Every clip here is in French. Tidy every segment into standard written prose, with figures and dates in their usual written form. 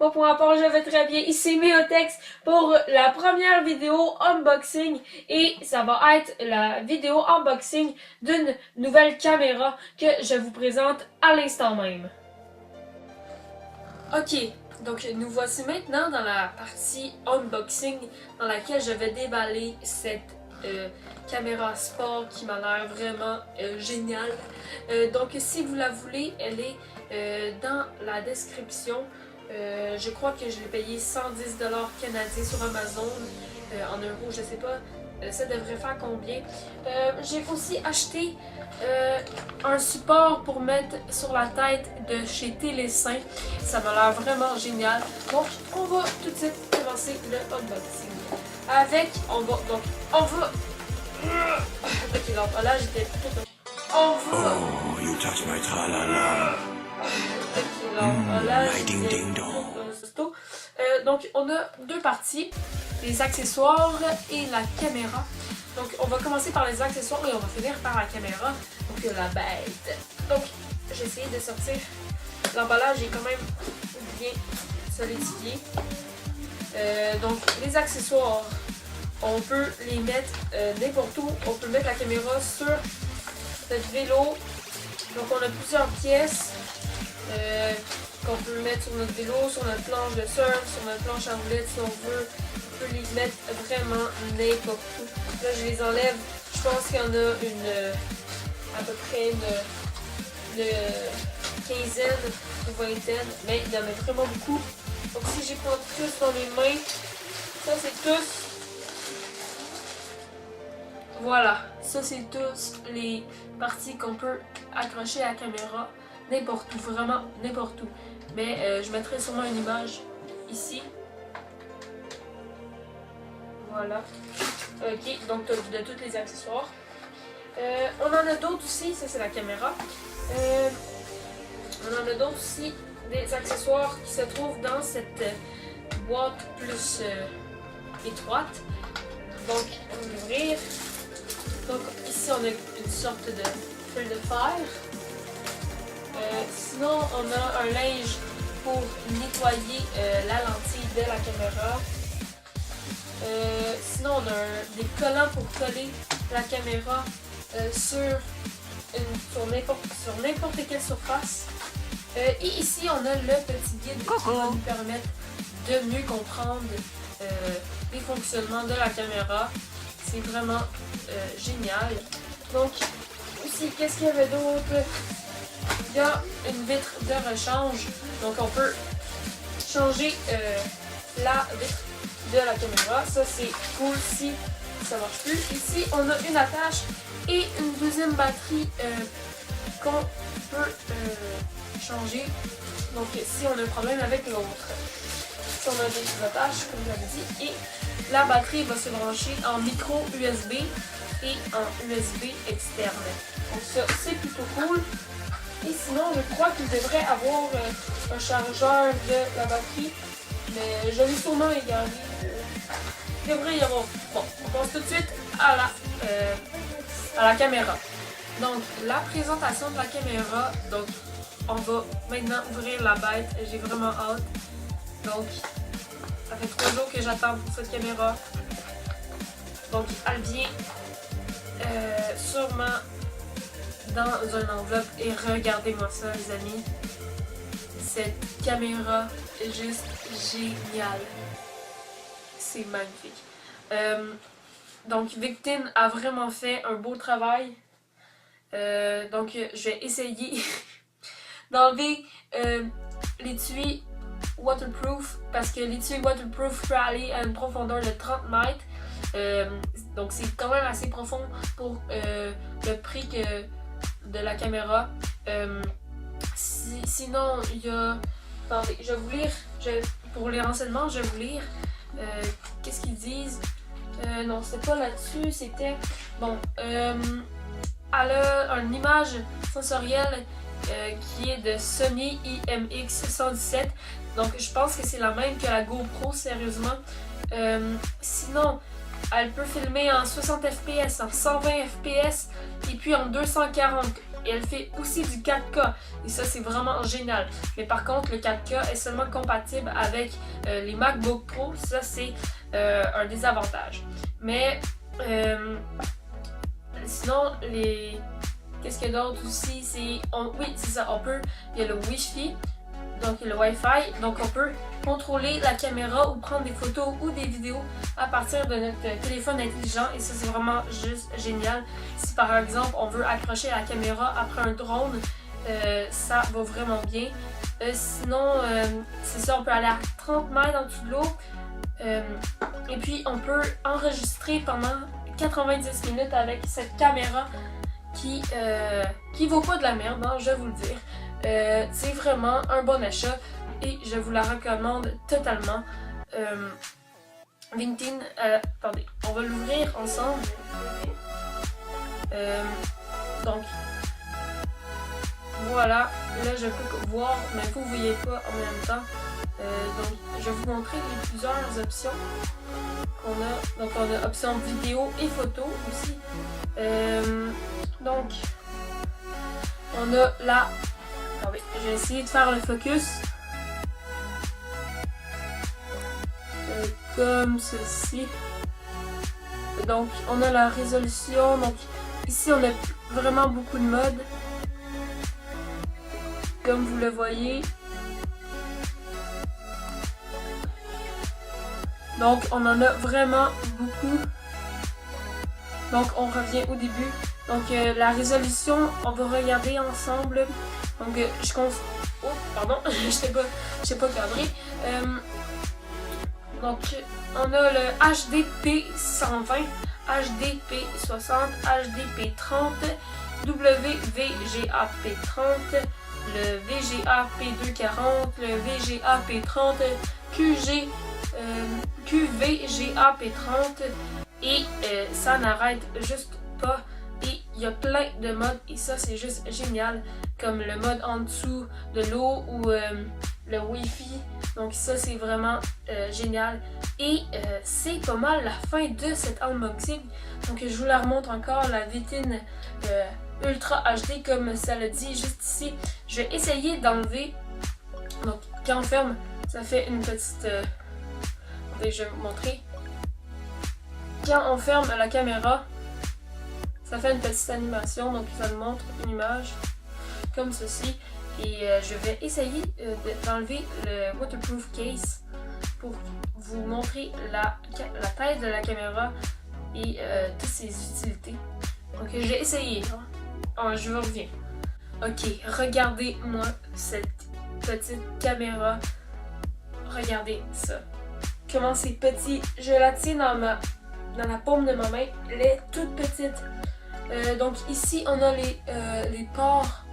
Moi, pour ma part, je vais très bien. Ici Méotex pour la première vidéo unboxing. Et ça va être la vidéo unboxing d'une nouvelle caméra que je vous présente à l'instant même. Ok, donc nous voici maintenant dans la partie unboxing dans laquelle je vais déballer cette caméra sport qui m'a l'air vraiment géniale. Donc si vous la voulez, elle est dans la description. Je crois que je l'ai payé 110$ canadiens sur Amazon. En euros, je sais pas. Ça devrait faire combien? J'ai aussi acheté un support pour mettre sur la tête de chez Télésain. Ça m'a l'air vraiment génial. Donc, on va tout de suite commencer le unboxing. On va... Ok, l'emballage était tout... On va... Oh, you touch my tra-la-la. Ok, l'emballage ding ding dong. Donc, on a deux parties, les accessoires et la caméra. Donc, on va commencer par les accessoires et on va finir par la caméra. Donc, la bête. Donc, j'ai essayé de sortir. L'emballage est quand même bien solidifié. Donc, les accessoires, on peut les mettre n'importe où. On peut mettre la caméra sur notre vélo. Donc, on a plusieurs pièces qu'on peut mettre sur notre vélo, sur notre planche de surf, sur notre planche à roulettes si on veut. On peut les mettre vraiment n'importe où. Là, je les enlève. Je pense qu'il y en a à peu près une quinzaine ou vingtaine, mais il y en a vraiment beaucoup. Donc si j'ai pas tous dans mes mains, ça c'est tous. Voilà, ça c'est tous les parties qu'on peut accrocher à la caméra n'importe où, vraiment n'importe où. Mais je mettrai sûrement une image ici. Voilà. Ok, donc de tous les accessoires. On en a d'autres aussi, ça c'est la caméra. On en a d'autres aussi, des accessoires qui se trouvent dans cette boîte plus étroite. Donc, on va l'ouvrir. Donc ici on a une sorte de feuille de fer. Sinon on a un linge pour nettoyer la lentille de la caméra. Sinon on a des collants pour coller la caméra sur n'importe quelle surface. Et ici on a le petit guide qui va nous permettre de mieux comprendre les fonctionnements de la caméra. C'est vraiment génial. Donc aussi, qu'est-ce qu'il y avait d'autre? Il y a une vitre de rechange. Donc on peut changer la vitre de la caméra. Ça c'est cool si ça marche plus. Ici on a une attache et une deuxième batterie qu'on peut changer. Donc si on a un problème avec l'autre. Si on a des attaches comme j'avais dit. Et la batterie va se brancher en micro USB et en USB externe. Donc ça c'est plutôt cool. Et sinon, je crois qu'il devrait avoir un chargeur de la batterie, mais je l'ai sûrement égaré. Il devrait y avoir. Bon, on passe tout de suite à la caméra. Donc, la présentation de la caméra. Donc, on va maintenant ouvrir la bête. J'ai vraiment hâte. Donc, ça fait 3 jours que j'attends pour cette caméra. Donc, elle vient sûrement dans une enveloppe et regardez-moi ça les amis, cette caméra est juste géniale, c'est magnifique. Donc Victime a vraiment fait un beau travail, donc je vais essayer d'enlever l'étui waterproof parce que l'étui waterproof peut aller à une profondeur de 30 mètres, donc c'est quand même assez profond pour le prix de la caméra. Sinon, il y a... Attendez, je vais vous lire. Pour les renseignements, je vais vous lire. Qu'est-ce qu'ils disent? Non, c'était pas là-dessus, c'était... Bon, elle a une image sensorielle qui est de Sony IMX117. Donc, je pense que c'est la même que la GoPro, sérieusement. Sinon, elle peut filmer en 60 fps, en 120 fps et puis en 240 et elle fait aussi du 4K. Et ça, c'est vraiment génial. Mais par contre, le 4K est seulement compatible avec les MacBook Pro. Ça, c'est un désavantage. Mais sinon, qu'est-ce qu'il y a d'autre aussi? Oui, c'est ça, il y a le Wi-Fi. Donc le Wi-Fi, donc on peut contrôler la caméra ou prendre des photos ou des vidéos à partir de notre téléphone intelligent et ça c'est vraiment juste génial. Si par exemple on veut accrocher la caméra après un drone, ça va vraiment bien. Sinon, c'est ça, on peut aller à 30 mètres en dessous de l'eau et puis on peut enregistrer pendant 90 minutes avec cette caméra qui vaut pas de la merde, hein, je vais vous le dire. C'est vraiment un bon achat et je vous la recommande totalement. LinkedIn, attendez, on va l'ouvrir ensemble. Donc, voilà, là je peux voir, mais vous ne voyez pas en même temps. Donc, je vais vous montrer les plusieurs options qu'on a. Donc, on a option vidéo et photo aussi. Donc, on a la... Ah oui, je vais essayer de faire le focus. Comme ceci. Donc, on a la résolution. Donc, ici, on a vraiment beaucoup de modes. Comme vous le voyez. Donc, on en a vraiment beaucoup. Donc, on revient au début. Donc, la résolution, on va regarder ensemble. Donc, oh, pardon, je t'ai pas cadré. Donc, on a le HDP 120, HDP 60, HDP 30, WVGA P30, le VGA P240, le VGA P30, QVGA P30 et ça n'arrête juste pas. Et il y a plein de modes et ça c'est juste génial, comme le mode en dessous de l'eau ou le Wi-Fi. Donc ça c'est vraiment génial. Et c'est pas mal la fin de cet unboxing. Donc je vous la remonte encore, la vitrine Ultra HD comme ça le dit juste ici. Je vais essayer d'enlever. Donc quand on ferme, ça fait une petite... je vais vous montrer. Quand on ferme la caméra, ça fait une petite animation, donc ça nous montre une image comme ceci. Et je vais essayer d'enlever le waterproof case pour vous montrer la tête de la caméra et toutes ses utilités. Donc j'ai essayé. Je reviens. Ok, regardez-moi cette petite caméra. Regardez ça. Comment c'est petit. Je la tiens dans la paume de ma main. Elle est toute petite. Donc ici on a les ports.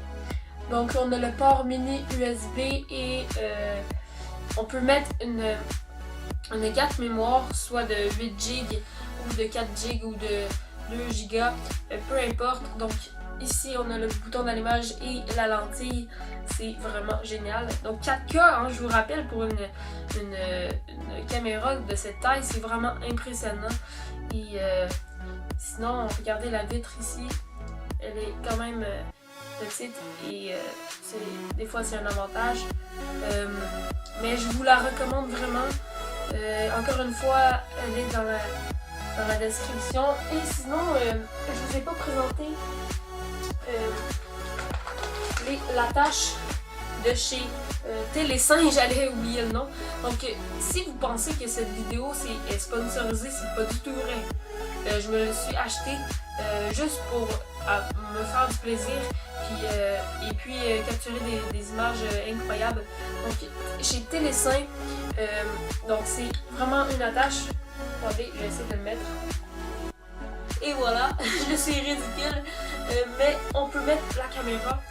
Donc on a le port mini USB et on peut mettre une carte mémoire soit de 8 GB ou de 4 GB ou de 2 GB, peu importe. Donc ici on a le bouton d'allumage et la lentille, c'est vraiment génial. Donc 4K, hein, je vous rappelle, pour une caméra de cette taille, c'est vraiment impressionnant. Et sinon, regardez la vitre ici, elle est quand même petite et des fois c'est un avantage. Mais je vous la recommande vraiment. Encore une fois, elle est dans la description. Et sinon, je vous ai pas présenté l'attache de chez Télésin, j'allais oublier le nom. Donc, si vous pensez que cette vidéo est sponsorisée, c'est pas du tout vrai. Je me le suis acheté juste pour me faire du plaisir et puis capturer des images incroyables. Donc, chez Télésin, donc c'est vraiment une attache. Attendez, je vais essayer de le mettre. Et voilà, je suis ridicule. Mais on peut mettre la caméra.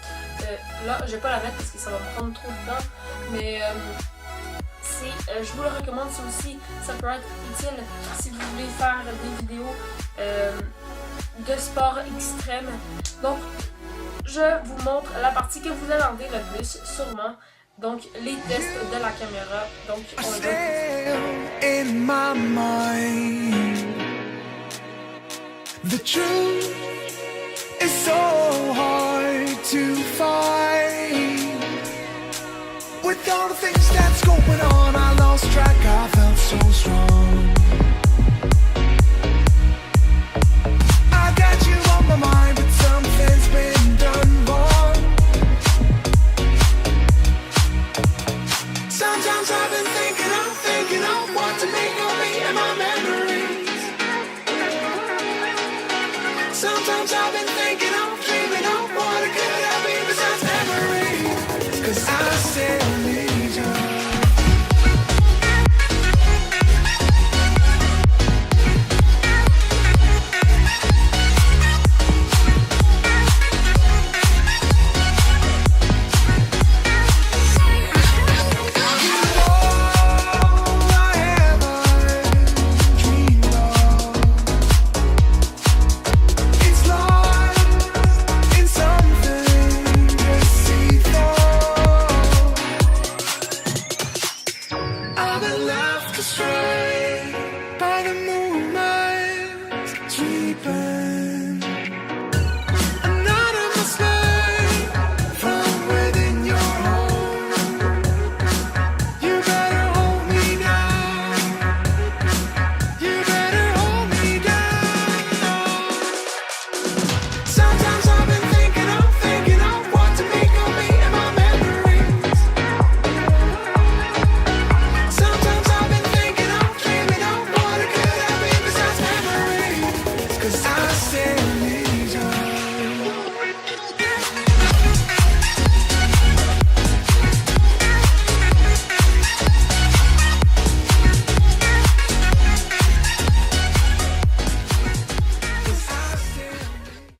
Là, je vais pas la mettre parce que ça va me prendre trop de temps. Mais je vous le recommande. Ça aussi, ça peut être utile si vous voulez faire des vidéos de sport extrême. Donc, je vous montre la partie que vous attendez le plus, sûrement. Donc, les tests de la caméra. Donc, on va The truth is so hard all the things that's going on, I lost track, I felt so strong. I got you on my mind, but something's been done wrong. Sometimes I've been thinking of what to make of me and my memories. Sometimes I've been thinking of dreaming of what it could have been besides memories. 'Cause I still need